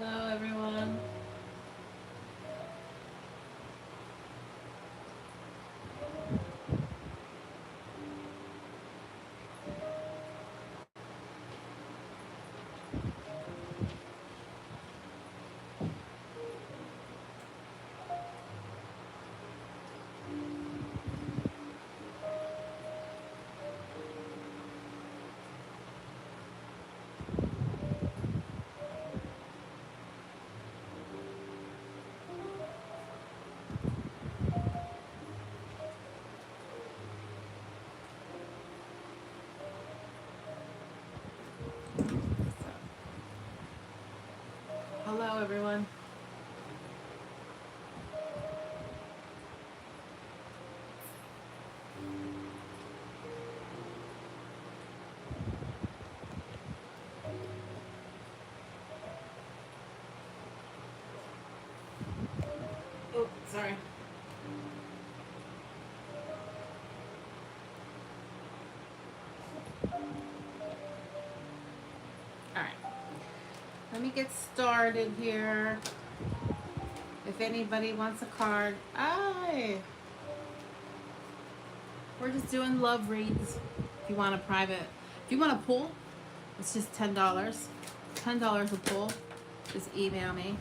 Hello, everyone. Hello, everyone. Oh, sorry. All right. Let me get started here. If anybody wants a card, we're just doing love reads. If you want a private, if you want a pull, it's just $10. $10 a pull. Just email me.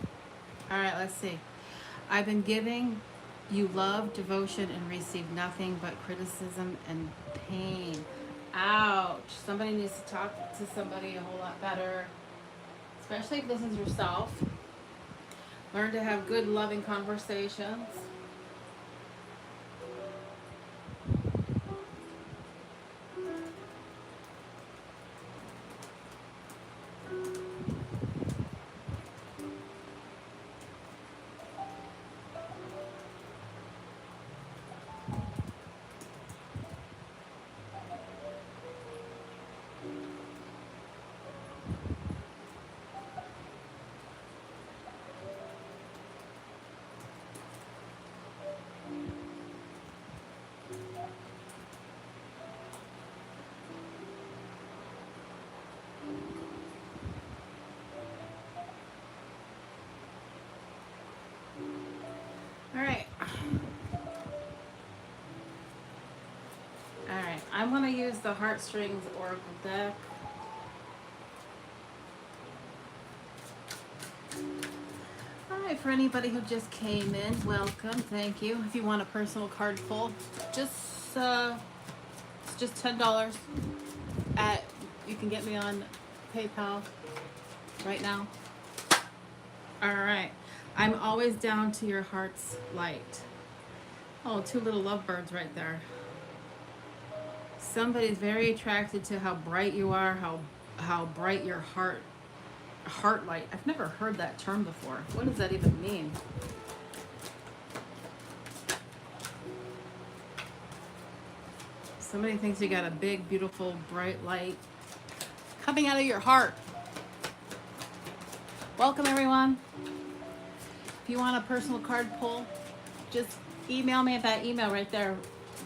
All right, let's see. I've been giving you love, devotion, and received nothing but criticism and pain. Ouch. Somebody needs to talk to somebody a whole lot better, especially if this is yourself. Learn to have good, loving conversations. All right. All right. I'm going to use the Heartstrings Oracle deck. All right. For anybody who just came in, welcome. Thank you. If you want a personal card pull, just it's just $10. At you can get me on PayPal right now. All right. I'm always down to your heart's light. Oh, two little lovebirds right there. Somebody's very attracted to how bright you are, how bright your heart light. I've never heard that term before. What does that even mean? Somebody thinks you got a big, beautiful, bright light coming out of your heart. Welcome, everyone. If you want a personal card pull, just email me at that email right there.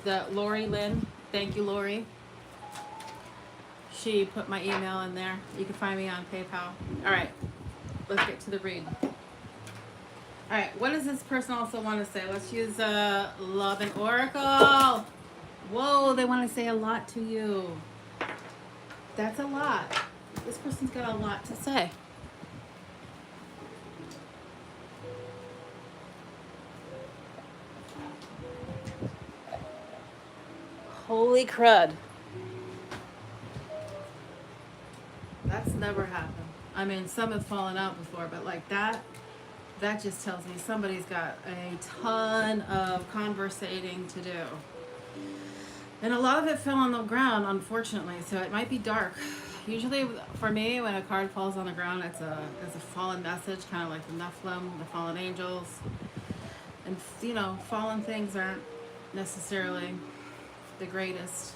The Lori Lynn. Thank you, Lori. She put my email in there. You can find me on PayPal. All right, let's get to the read. All right, what does this person also want to say? Let's use Love and Oracle. Whoa, they want to say a lot to you. That's a lot. This person's got a lot to say. Holy crud. That's never happened. I mean, some have fallen out before, but like that just tells me somebody's got a ton of conversating to do. And a lot of it fell on the ground, unfortunately, so it might be dark. Usually, for me, when a card falls on the ground, it's a fallen message, kind of like the Nephilim, the fallen angels. And, fallen things aren't necessarily the greatest.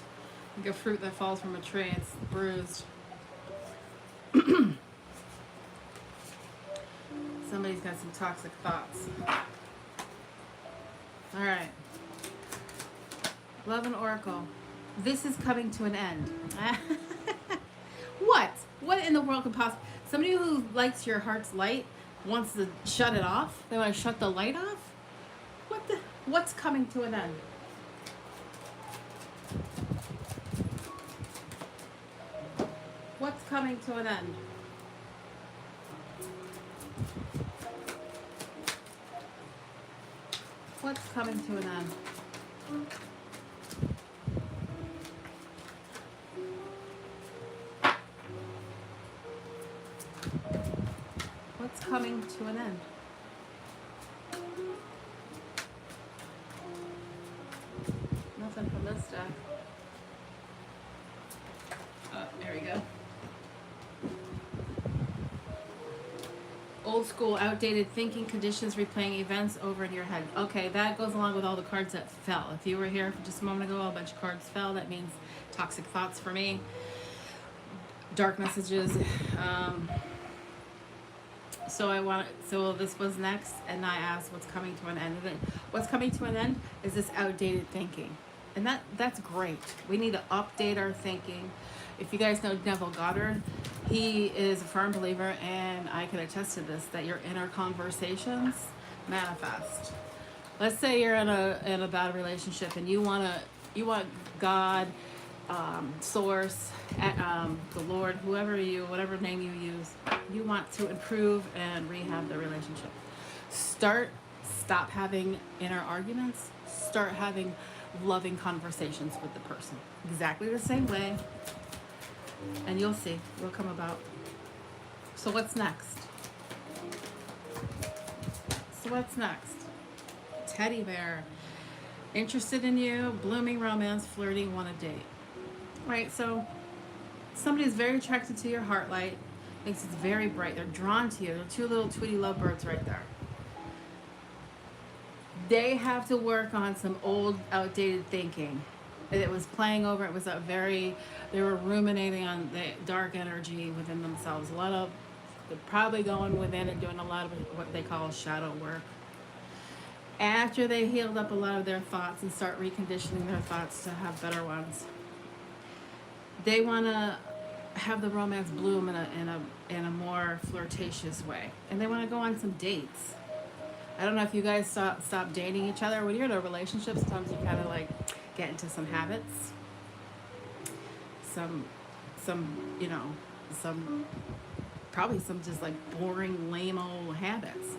Like a fruit that falls from a tree, it's bruised. Somebody's got some toxic thoughts. All right. Love and Oracle. This is coming to an end. What? What in the world could possibly... Somebody who likes your heart's light, wants to shut it off. They want to shut the light off. What's coming to an end? What's coming to an end? What's coming to an end? What's coming to an end? Nothing from this deck. Oh, there we go. Old school, outdated thinking, conditions, replaying events over in your head. Okay, that goes along with all the cards that fell. If you were here for just a moment ago, a bunch of cards fell. That means toxic thoughts for me. Dark messages. So this was next, and I asked what's coming to an end. And what's coming to an end is this outdated thinking. And that's great. We need to update our thinking. If you guys know Neville Goddard, he is a firm believer, and I can attest to this, that your inner conversations manifest. Let's say you're in a bad relationship and you want God, source, the Lord, whatever name you use, you want to improve and rehab the relationship. Stop having inner arguments. Start having loving conversations with the person. Exactly the same way. And you'll see, it'll come about. So what's next? Teddy bear. Interested in you, blooming romance, flirting, want a date. Right, so somebody is very attracted to your heart light, thinks it's very bright. They're drawn to you. They're two little Tweety lovebirds right there. They have to work on some old, outdated thinking. It was playing over. It was they were ruminating on the dark energy within themselves. They're probably going within and doing a lot of what they call shadow work. After they healed up a lot of their thoughts and start reconditioning their thoughts to have better ones, they want to have the romance bloom in a more flirtatious way. And they want to go on some dates. I don't know if you guys stop dating each other. When you're in a relationship, sometimes you kind of like get into some habits. Probably some just like boring, lame old habits.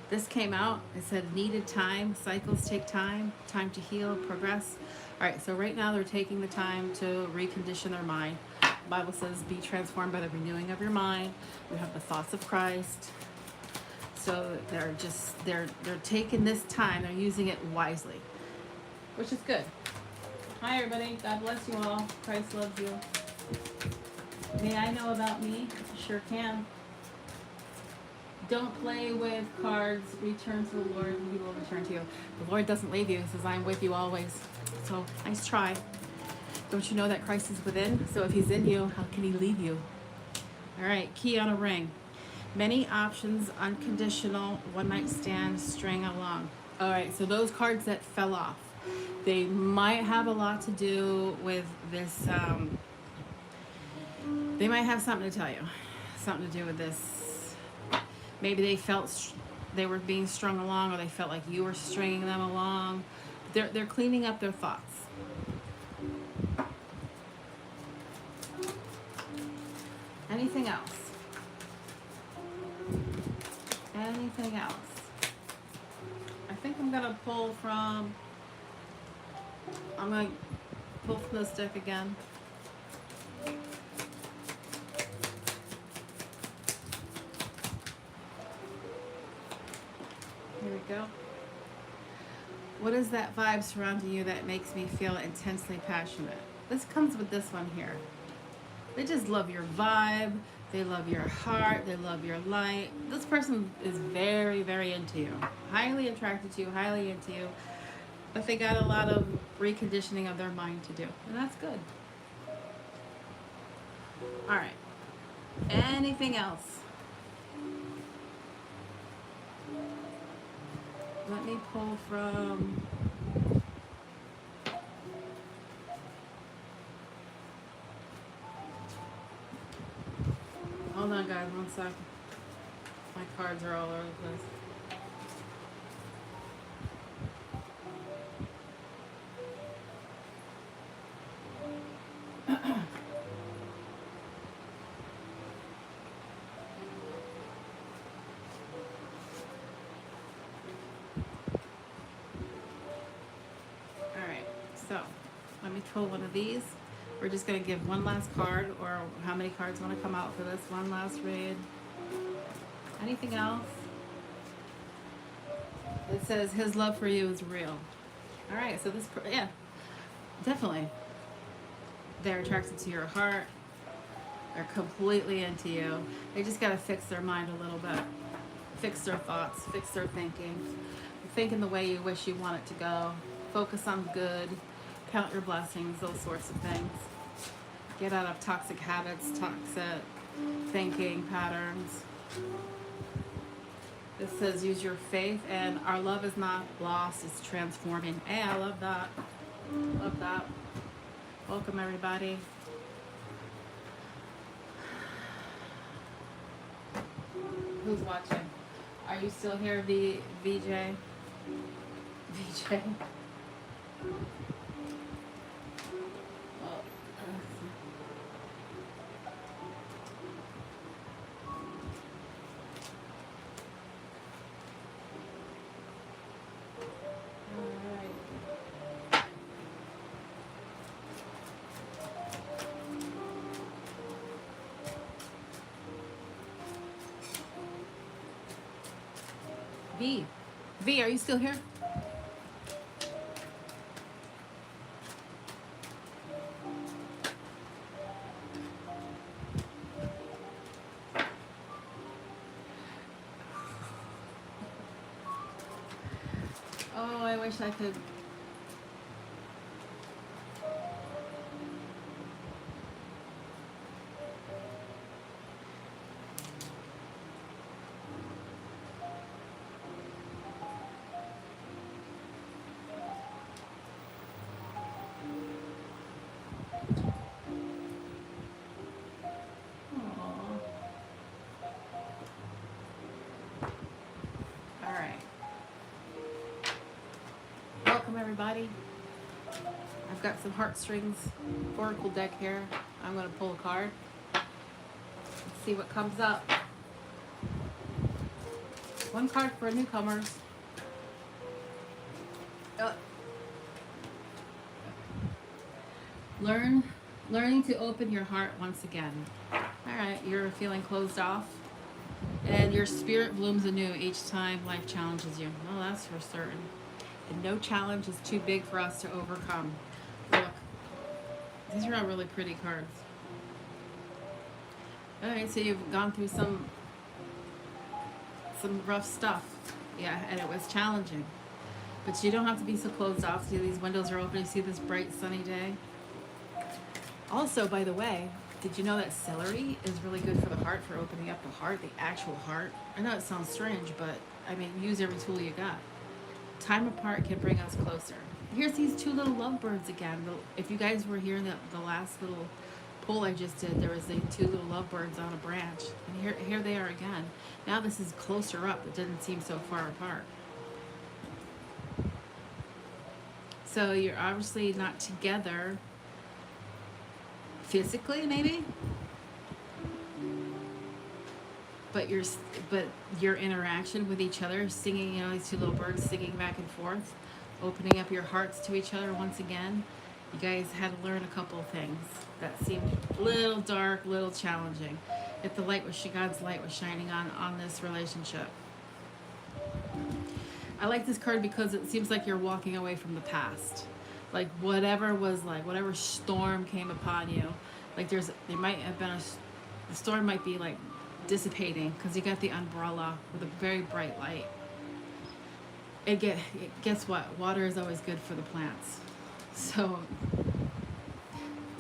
This came out, it said needed time, cycles take time to heal, progress. All right, so right now they're taking the time to recondition their mind. The Bible says be transformed by the renewing of your mind. You have the thoughts of Christ. So they're taking this time, they're using it wisely, which is good. Hi everybody, God bless you all. Christ loves you. May I know about me? Sure can. Don't play with cards. Return to the Lord, and He will return to you. The Lord doesn't leave you. He says, I am with you always. So, nice try. Don't you know that Christ is within? So if He's in you, how can He leave you? All right, key on a ring. Many options, unconditional, one-night stand, string along. All right, so those cards that fell off, they might have a lot to do with this. They might have something to tell you, something to do with this. Maybe they felt they were being strung along, or they felt like you were stringing them along. They're cleaning up their thoughts. Anything else? Anything else? I think I'm gonna pull from this deck again. Here we go. What is that vibe surrounding you that makes me feel intensely passionate? This comes with this one here. They just love your vibe. They love your heart. They love your light. This person is very, very into you. Highly attracted to you, highly into you. But they got a lot of reconditioning of their mind to do. And that's good. All right. Anything else? Let me pull from... Hold on, guys, 1 second. My cards are all over the place. Alright, so let me pull one of these. We're just going to give one last card, or how many cards want to come out for this one last read. Anything else? It says his love for you is real. Alright, so this, yeah, definitely. They're attracted to your heart. They're completely into you. They just got to fix their mind a little bit. Fix their thoughts, fix their thinking. Think in the way you wish you want it to go. Focus on good. Count your blessings, those sorts of things. Get out of toxic habits, toxic thinking patterns. This says use your faith, and our love is not lost, it's transforming. Hey, I love that. Love that. Welcome, everybody. Who's watching? Are you still here, VJ? VJ? Well, V, are you still here? Oh, I wish I could. Welcome, everybody. I've got some heartstrings oracle deck here. I'm going to pull a card. Let's see what comes up. One card for newcomers. Learning to open your heart once again. All right, you're feeling closed off, and your spirit blooms anew each time life challenges you. Well, that's for certain. And no challenge is too big for us to overcome. Look, these are all really pretty cards. All right, so you've gone through some rough stuff, yeah, and it was challenging. But you don't have to be so closed off. See, these windows are open. You see this bright sunny day. Also, by the way, did you know that celery is really good for the heart, for opening up the heart, the actual heart? I know it sounds strange, but I mean, use every tool you got. Time apart can bring us closer. Here's these two little lovebirds again. If you guys were here in the last little poll I just did, there was the two little lovebirds on a branch. And here they are again. Now this is closer up. It didn't seem so far apart. So you're obviously not together physically, maybe, but your interaction with each other, singing, you know, these two little birds singing back and forth, opening up your hearts to each other once again. You guys had to learn a couple of things that seemed a little dark, a little challenging. If the light was, God's light was shining on this relationship. I like this card because it seems like you're walking away from the past. Like whatever storm came upon you, like there might have been the storm might be like dissipating because you got the umbrella with a very bright light. Guess what? Water is always good for the plants. So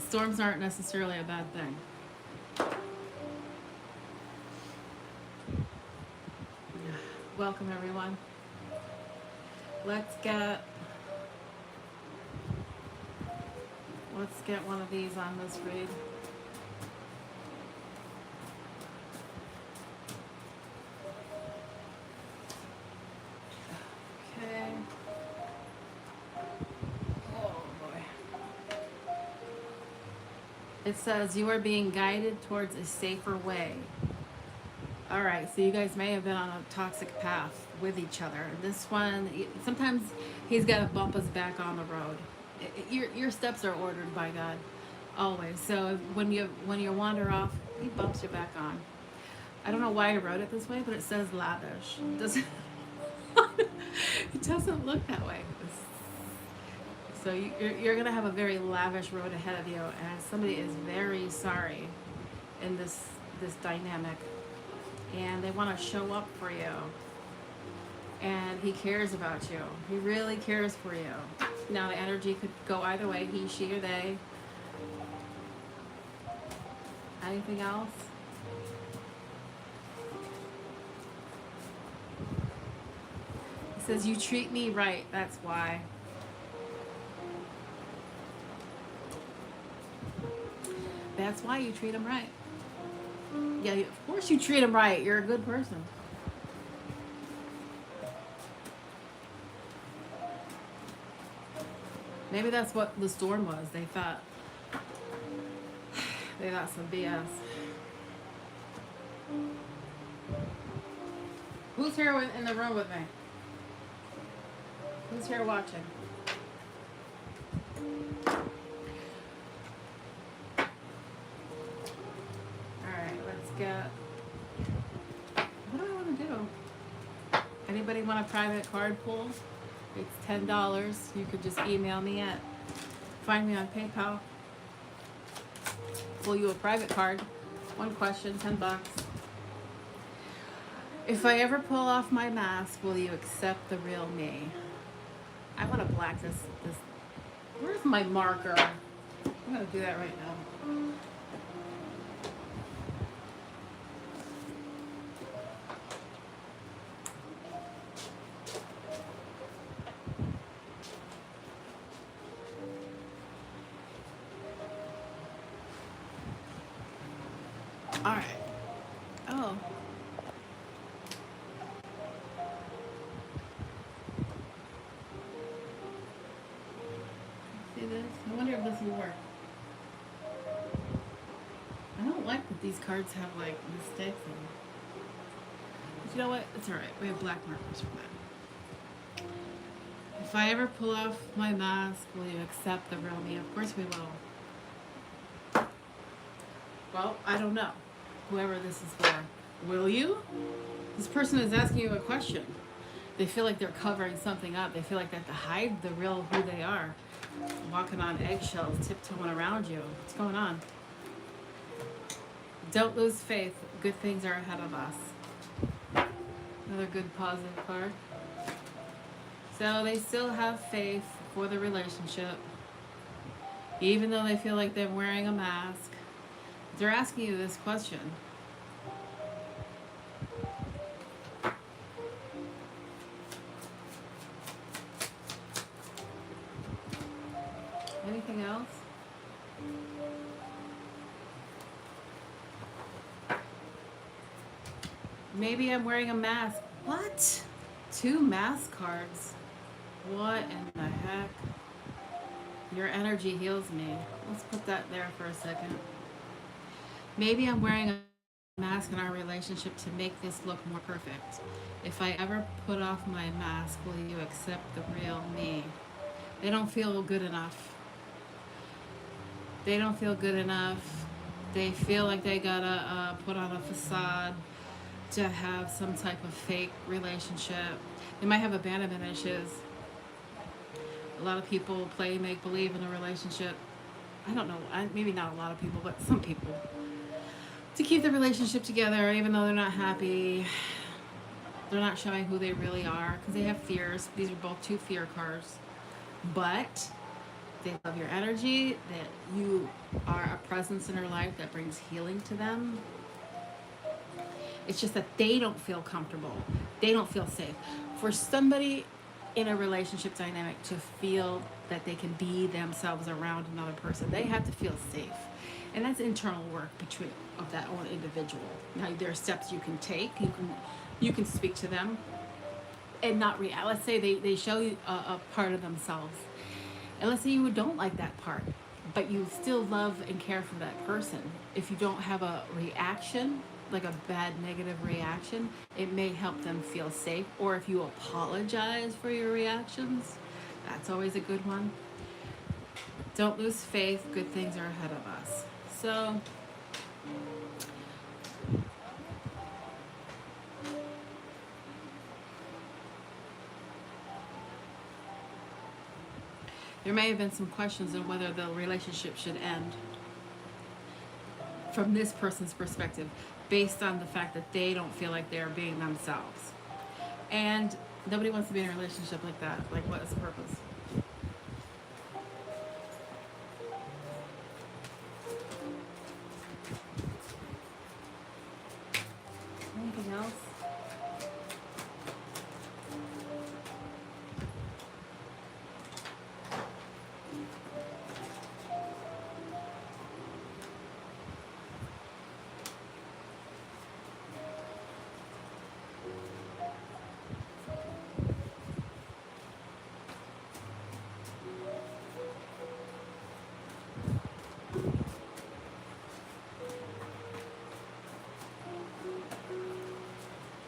storms aren't necessarily a bad thing. Welcome, everyone. Let's get one of these on this read. It says you are being guided towards a safer way. All right, so you guys may have been on a toxic path with each other. This one, sometimes he's got to bump us back on the road. Your steps are ordered by God, always. So when you wander off, he bumps you back on. I don't know why I wrote it this way, but it says lavish. It doesn't it doesn't look that way. So you're gonna have a very lavish road ahead of you, and somebody is very sorry in this dynamic, and they want to show up for you, and he cares about you. He really cares for you. Now the energy could go either way, he, she, or they. Anything else? It says you treat me right, that's why. That's why you treat him right. Yeah, of course you treat him right. You're a good person. Maybe that's what the storm was. They thought some BS. Who's here in the room with me? Who's here watching? What do I want to do? Anybody want a private card pull? It's $10. You could just email me at, find me on PayPal. Pull you a private card. One question, $10. If I ever pull off my mask, will you accept the real me? I want to black this. Where's my marker? I'm going to do that right now. All right. Oh. See this? I wonder if this will work. I don't like that these cards have like mistakes in them. But you know what? It's all right. We have black markers for that. If I ever pull off my mask, will you accept the real me? Of course we will. Well, I don't know. Whoever this is for. Will you? This person is asking you a question. They feel like they're covering something up. They feel like they have to hide the real who they are. Walking on eggshells, tiptoeing around you. What's going on? Don't lose faith. Good things are ahead of us. Another good positive card. So they still have faith for the relationship. Even though they feel like they're wearing a mask. They're asking you this question. Anything else? Maybe I'm wearing a mask. What? 2 mask cards. What in the heck? Your energy heals me. Let's put that there for a second. Maybe I'm wearing a mask in our relationship to make this look more perfect. If I ever put off my mask, will you accept the real me? They don't feel good enough. They don't feel good enough. They feel like they gotta put on a facade to have some type of fake relationship. They might have abandonment issues. A lot of people play make-believe in a relationship. I don't know, maybe not a lot of people, but some people. To keep the relationship together, even though they're not happy. They're not showing who they really are because they have fears. These are both 2 fear cards. But they love your energy, that you are a presence in their life that brings healing to them. It's just that they don't feel comfortable. They don't feel safe. For somebody in a relationship dynamic to feel that they can be themselves around another person, they have to feel safe. And that's internal work of that own individual. Now there are steps you can take. You can speak to them and not react. Let's say they show you a part of themselves. And let's say you don't like that part. but you still love and care for that person. If you don't have a reaction, like a bad negative reaction, it may help them feel safe. Or if you apologize for your reactions, that's always a good one. Don't lose faith, good things are ahead of us. So, there may have been some questions on whether the relationship should end from this person's perspective based on the fact that they don't feel like they're being themselves. And nobody wants to be in a relationship like that. Like, what is the purpose? Anything else?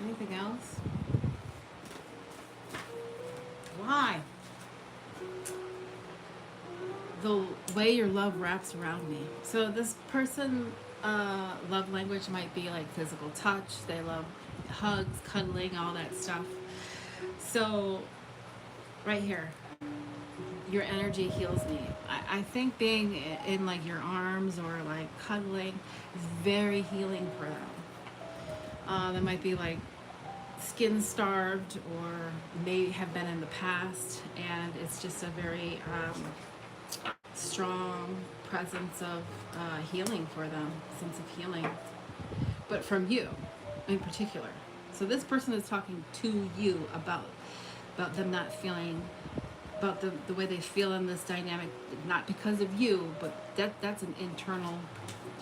Anything else? Why? The way your love wraps around me. So this person, love language might be like physical touch. They love hugs, cuddling, all that stuff. So right here, your energy heals me. I think being in like your arms or like cuddling is very healing for them. They might be like skin starved or may have been in the past, and it's just a very strong presence of healing for them, sense of healing, but from you in particular. So this person is talking to you about them not feeling, about the way they feel in this dynamic, not because of you, but that's an internal.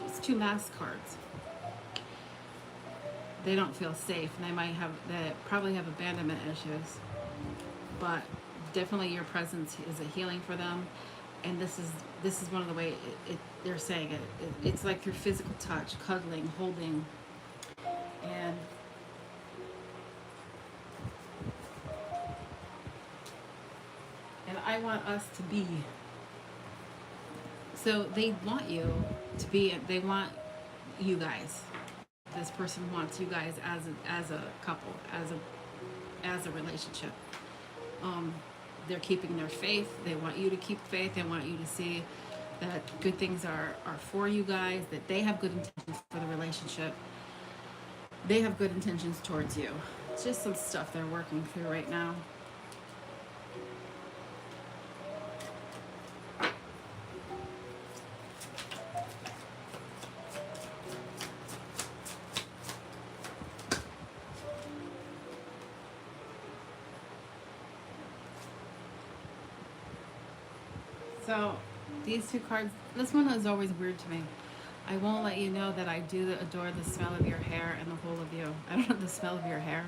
It's two mask cards. They don't feel safe, and they probably have abandonment issues, but definitely your presence is a healing for them. And this is one of the way they're saying it's like through physical touch, cuddling, holding, and I want us to be. So they want you to be. They want you guys. This person wants you guys as a couple, as a relationship. They're keeping their faith. They want you to keep faith. They want you to see that good things are for you guys, that they have good intentions for the relationship. They have good intentions towards you. It's just some stuff they're working through right now. So these two cards, this one is always weird to me. I won't let you know that I do adore the smell of your hair and the whole of you. I don't know the smell of your hair.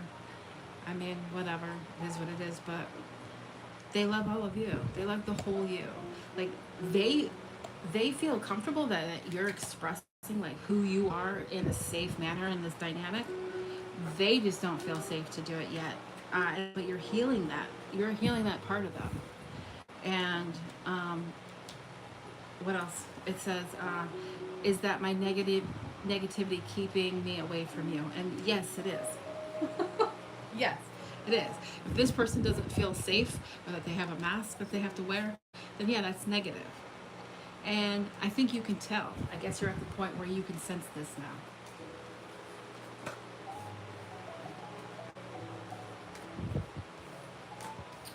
I mean, whatever, it is what it is, but they love all of you. They love the whole you. Like they feel comfortable that you're expressing like who you are in a safe manner in this dynamic. They just don't feel safe to do it yet. But you're healing that. You're healing that part of them. And what else? It says, is that my negativity keeping me away from you? And yes, it is. Yes, it is. If this person doesn't feel safe, or that they have a mask that they have to wear, then yeah, that's negative. And I think you can tell. I guess you're at the point where you can sense this now.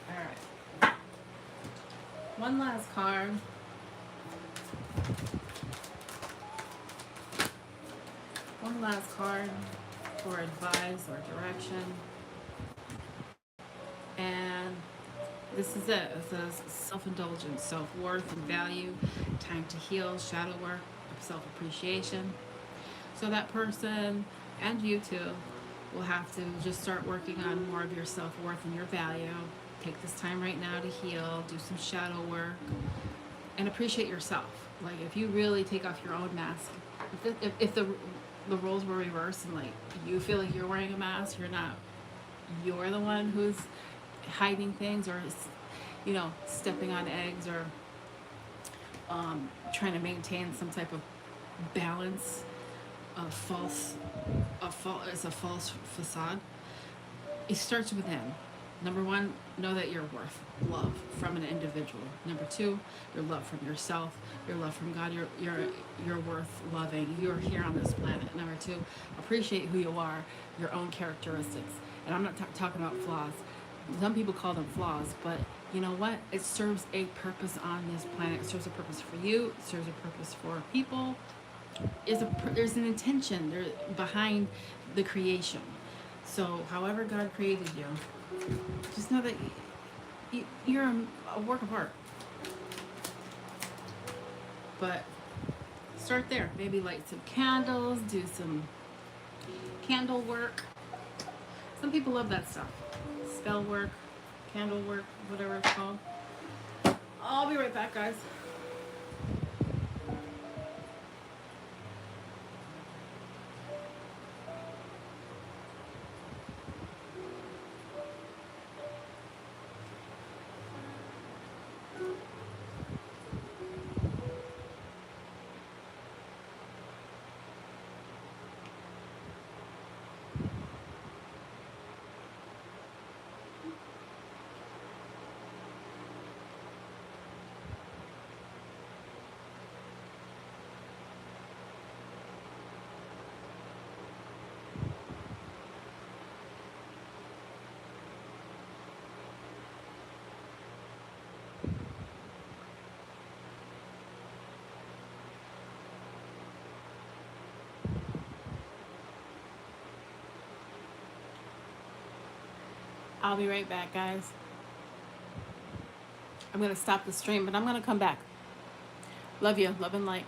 All right. One last card. One last card for advice or direction. And this is it. It says self-indulgence, self-worth and value, time to heal, shadow work, self-appreciation. So that person and you too will have to just start working on more of your self-worth and your value. Take this time right now to heal, do some shadow work, and appreciate yourself. Like if you really take off your own mask, if the roles were reversed and like you feel like you're wearing a mask, you're the one who's hiding things or stepping on eggs or trying to maintain some type of balance, it's a false facade. It starts within. Number one, know that you're worth love from an individual. Number two, your love from yourself, your love from God. You're worth loving. You're here on this planet. Number two, appreciate who you are, your own characteristics. And I'm not talking about flaws. Some people call them flaws, but you know what? It serves a purpose on this planet. It serves a purpose for you. It serves a purpose for people. There's an intention there behind the creation. So, however God created you, just know that you're a work of art. But start there. Maybe light some candles, do some candle work. Some people love that stuff. Spell work, candle work, whatever it's called. I'll be right back, guys. I'll be right back, guys. I'm going to stop the stream, but I'm going to come back. Love you. Love and light.